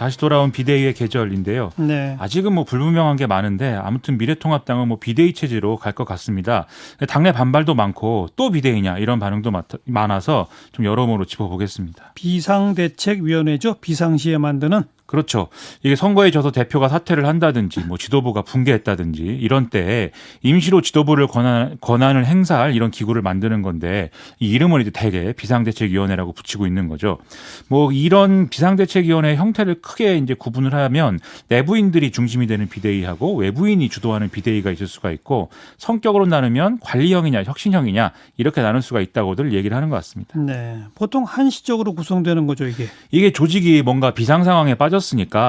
다시 돌아온 비대위의 계절인데요. 네. 아직은 뭐 불분명한 게 많은데 아무튼 미래통합당은 뭐 비대위 체제로 갈 것 같습니다. 당내 반발도 많고 또 비대위냐 이런 반응도 많아서 좀 여러모로 짚어보겠습니다. 비상대책위원회죠. 비상시에 만드는. 그렇죠. 이게 선거에 져서 대표가 사퇴를 한다든지 뭐 지도부가 붕괴했다든지 이런 때에 임시로 지도부를 권한을 행사할 이런 기구를 만드는 건데 이 이름을 이제 대개 비상대책위원회라고 붙이고 있는 거죠. 뭐 이런 비상대책위원회 형태를 크게 이제 구분을 하면 내부인들이 중심이 되는 비대위하고 외부인이 주도하는 비대위가 있을 수가 있고 성격으로 나누면 관리형이냐 혁신형이냐 이렇게 나눌 수가 있다고들 얘기를 하는 것 같습니다. 네. 보통 한시적으로 구성되는 거죠, 이게. 이게 조직이 뭔가 비상 상황에 빠졌으니까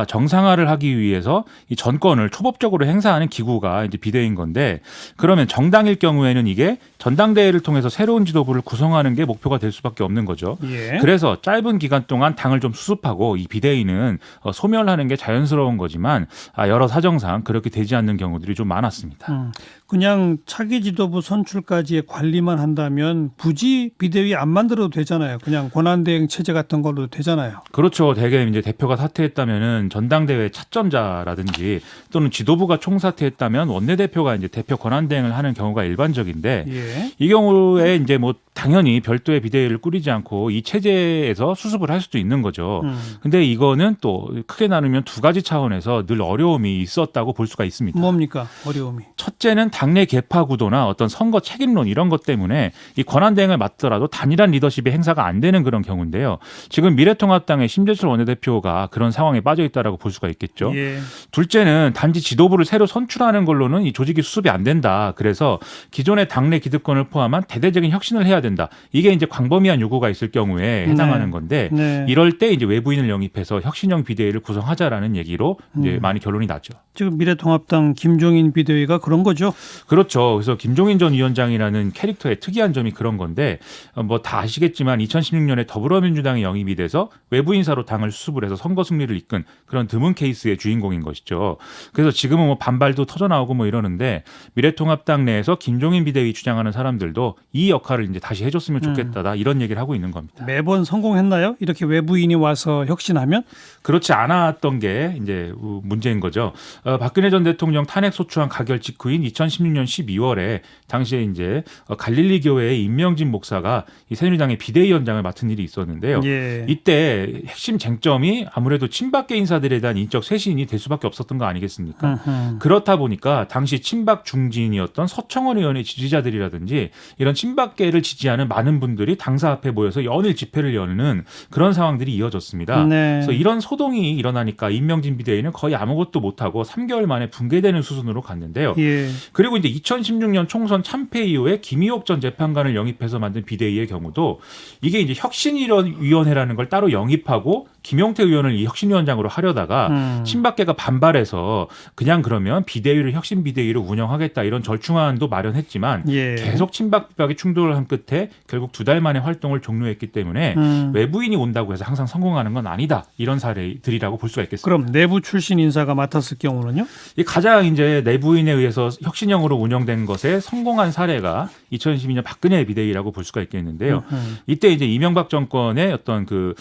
정상화를 하기 위해서 이 전권을 초법적으로 행사하는 기구가 이제 비대위인 건데 그러면 정당일 경우에는 이게 전당대회를 통해서 새로운 지도부를 구성하는 게 목표가 될 수밖에 없는 거죠. 예. 그래서 짧은 기간 동안 당을 좀 수습하고 이 비대위는 소멸하는 게 자연스러운 거지만 여러 사정상 그렇게 되지 않는 경우들이 좀 많았습니다. 그냥 차기 지도부 선출까지의 관리만 한다면 굳이 비대위 안 만들어도 되잖아요. 그냥 권한대행 체제 같은 걸로 되잖아요. 그렇죠. 대개 이제 대표가 사퇴했다면은 전당대회 차점자라든지 또는 지도부가 총사퇴했다면 원내대표가 이제 대표 권한대행을 하는 경우가 일반적인데 예. 이 경우에 이제 뭐 당연히 별도의 비대위를 꾸리지 않고 이 체제에서 수습을 할 수도 있는 거죠. 근데 이거는 또 크게 나누면 두 가지 차원에서 늘 어려움이 있었다고 볼 수가 있습니다. 뭡니까? 어려움이. 첫째는 당내 계파 구도나 어떤 선거 책임론 이런 것 때문에 이 권한대행을 맡더라도 단일한 리더십의 행사가 안 되는 그런 경우인데요. 지금 미래통합당의 심재철 원내대표가 그런 상황에 빠져 있다라고 볼 수가 있겠죠. 예. 둘째는 단지 지도부를 새로 선출하는 걸로는 이 조직이 수습이 안 된다. 그래서 기존의 당내 기득권을 포함한 대대적인 혁신을 해야 된다. 이게 이제 광범위한 요구가 있을 경우에 해당하는 건데 네. 이럴 때 이제 외부인을 영입해서 혁신형 비대위를 구성하자라는 얘기로 이제 많이 결론이 났죠. 지금 미래통합당 김종인 비대위가 그런 거죠. 그렇죠. 그래서 김종인 전 위원장이라는 캐릭터의 특이한 점이 그런 건데 뭐 다 아시겠지만 2016년에 더불어민주당에 영입이 돼서 외부 인사로 당을 수습을 해서 선거 승리를 이끈 그런 드문 케이스의 주인공인 것이죠. 그래서 지금은 뭐 반발도 터져나오고 뭐 이러는데 미래통합당 내에서 김종인 비대위 주장하는 사람들도 이 역할을 이제 다시 해줬으면 좋겠다 이런 얘기를 하고 있는 겁니다. 매번 성공했나요? 이렇게 외부인이 와서 혁신하면? 그렇지 않았던 게 이제 문제인 거죠. 박근혜 전 대통령 탄핵 소추안 가결 직후인 2016년 12월에 당시에 이제 갈릴리 교회의 임명진 목사가 이 새누리당의 비대위원장을 맡은 일이 있었는데요. 예. 이때 핵심 쟁점이 아무래도 친박계 인사들에 대한 인적 쇄신이 될 수밖에 없었던 거 아니겠습니까? 그렇다 보니까 당시 친박 중진이었던 서청원 의원의 지지자들이라든지 이런 친박계를 지지하는 많은 분들이 당사 앞에 모여서 연일 집회를 여는 그런 상황들이 이어졌습니다. 네. 그래서 이런 소동이 일어나니까 임명진 비대위는 거의 아무것도 못하고 3개월 만에 붕괴되는 수준으로 갔는데요. 예. 그리고 이제 2016년 총선 참패 이후에 김희옥 전 재판관을 영입해서 만든 비대위의 경우도 이게 이제 혁신위원회라는 걸 따로 영입하고 김용태 의원을 이 혁신위원장으로 하려다가 친박계가 반발해서 그냥 그러면 비대위를 혁신 비대위로 운영하겠다 이런 절충안도 마련했지만 예. 계속 친박 비박이 충돌을 한 끝에 결국 2달 만에 활동을 종료했기 때문에 외부인이 온다고 해서 항상 성공하는 건 아니다 이런 사례들이라고 볼 수가 있겠습니다. 그럼 내부 출신 인사가 맡았을 경우는요? 이 가장 이제 내부인에 의해서 혁신형으로 운영된 것에 성공한 사례가 2012년 박근혜 비대위라고 볼 수가 있겠는데요. 이때 이제 이명박 정권의 어떤 그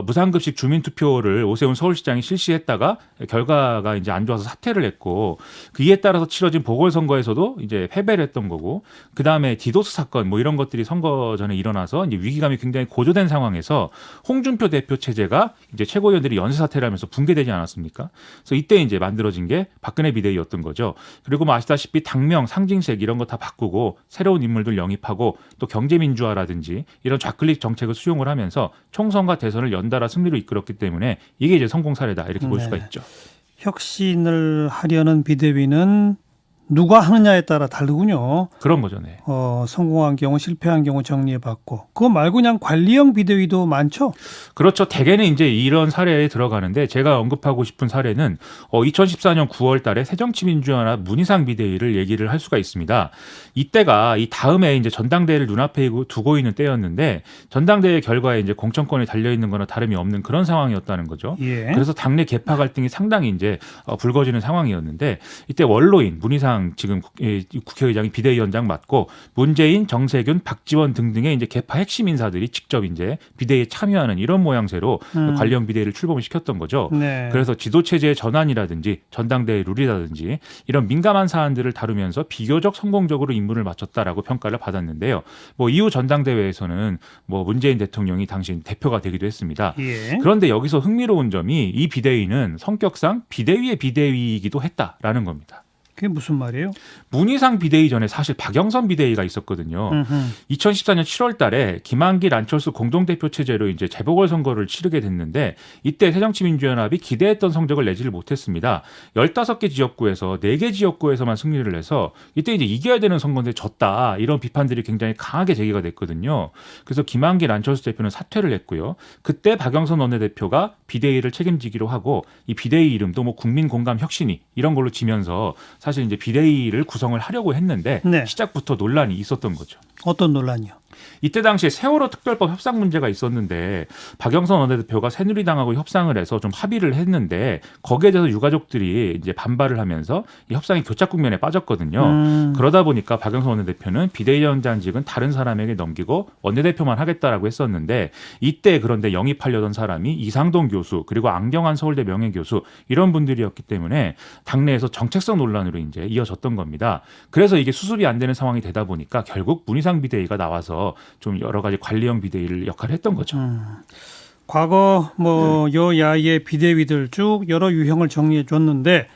무상급식 주민투표를 오세훈 서울시장이 실시했다가 결과가 이제 안 좋아서 사퇴를 했고 그 이에 따라서 치러진 보궐선거에서도 이제 패배를 했던 거고 그 다음에 디도스 사건 뭐 이런 것들이 선거 전에 일어나서 이제 위기감이 굉장히 고조된 상황에서 홍준표 대표 체제가 이제 최고위원들이 연쇄 사퇴를 하면서 붕괴되지 않았습니까? 그래서 이때 이제 만들어진 게 박근혜 비대위였던 거죠. 그리고 뭐 아시다시피 당명, 상징색 이런 거 다 바꾸고 새로운 인물들 영입하고 또 경제민주화라든지 이런 좌클릭 정책을 수용을 하면서 총선과 대선을 연달아 승리로 이끌었기 때문에 이게 이제 성공 사례다 이렇게 볼 수가 있죠. 혁신을 하려는 비대위는 누가 하느냐에 따라 다르군요. 그런 거죠. 네. 성공한 경우 실패한 경우 정리해봤고 그거 말고 그냥 관리형 비대위도 많죠. 그렇죠. 대개는 이제 이런 사례에 들어가는데 제가 언급하고 싶은 사례는 2014년 9월 달에 새정치민주연합 문희상 비대위를 얘기를 할 수가 있습니다. 이때가 이 다음에 이제 전당대회를 눈앞에 두고 있는 때였는데 전당대회 결과에 이제 공천권이 달려있는 거나 다름이 없는 그런 상황이었다는 거죠. 예. 그래서 당내 계파 갈등이 상당히 이제 불거지는 상황이었는데 이때 원로인 문희상 비대위원장 지금 국회의장이 비대위원장 맡고 문재인, 정세균, 박지원 등등의 이제 개파 핵심 인사들이 직접 이제 비대위에 참여하는 이런 모양새로 관련 비대위를 출범을 시켰던 거죠. 네. 그래서 지도 체제의 전환이라든지 전당대회 룰이라든지 이런 민감한 사안들을 다루면서 비교적 성공적으로 임무를 마쳤다라고 평가를 받았는데요. 뭐 이후 전당대회에서는 뭐 문재인 대통령이 당시 대표가 되기도 했습니다. 예. 그런데 여기서 흥미로운 점이 이 비대위는 성격상 비대위의 비대위이기도 했다라는 겁니다. 그게 무슨 말이에요? 문희상 비대위 전에 사실 박영선 비대위가 있었거든요. 2014년 7월 달에 김한길, 안철수 공동대표 체제로 이제 재보궐선거를 치르게 됐는데 이때 새정치민주연합이 기대했던 성적을 내지를 못했습니다. 15개 지역구에서 4개 지역구에서만 승리를 해서 이때 이제 이겨야 되는 선거인데 졌다. 이런 비판들이 굉장히 강하게 제기가 됐거든요. 그래서 김한길, 안철수 대표는 사퇴를 했고요. 그때 박영선 원내대표가 비대위를 책임지기로 하고 이 비대위 이름도 뭐 국민공감혁신위 이런 걸로 지면서 사실 이제 비대위를 구성을 하려고 했는데 네. 시작부터 논란이 있었던 거죠. 어떤 논란이요? 이때 당시에 세월호 특별법 협상 문제가 있었는데 박영선 원내대표가 새누리당하고 협상을 해서 좀 합의를 했는데 거기에 대해서 유가족들이 이제 반발을 하면서 이 협상이 교착 국면에 빠졌거든요. 그러다 보니까 박영선 원내대표는 비대위원장직은 다른 사람에게 넘기고 원내대표만 하겠다라고 했었는데 이때 그런데 영입하려던 사람이 이상돈 교수 그리고 안경환 서울대 명예교수 이런 분들이었기 때문에 당내에서 정책성 논란으로 이제 이어졌던 겁니다. 그래서 이게 수습이 안 되는 상황이 되다 보니까 결국 문희상 비대위가 나와서 좀 여러 가지 관리형 비대위를 역할을 했던 거죠. 과거 뭐 여야의 비대위들 쭉 여러 유형을 정리해 줬는데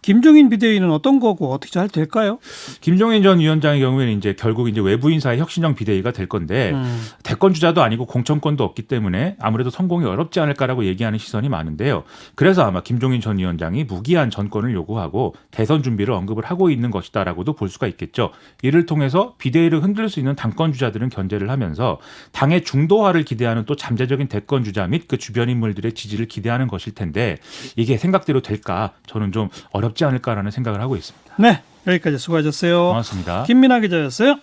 김종인 비대위는 어떤 거고 어떻게 잘 될까요? 김종인 전 위원장의 경우에는 이제 결국 이제 외부 인사의 혁신형 비대위가 될 건데 대권 주자도 아니고 공천권도 없기 때문에 아무래도 성공이 어렵지 않을까라고 얘기하는 시선이 많은데요. 그래서 아마 김종인 전 위원장이 무기한 전권을 요구하고 대선 준비를 언급을 하고 있는 것이다라고도 볼 수가 있겠죠. 이를 통해서 비대위를 흔들 수 있는 당권 주자들은 견제를 하면서 당의 중도화를 기대하는 또 잠재적인 대권 주자 및 그 주변 인물들의 지지를 기대하는 것일 텐데 이게 생각대로 될까 저는 좀 어렵지 않을까라는 생각을 하고 있습니다. 네, 여기까지 수고하셨어요. 고맙습니다. 김민아 기자였어요.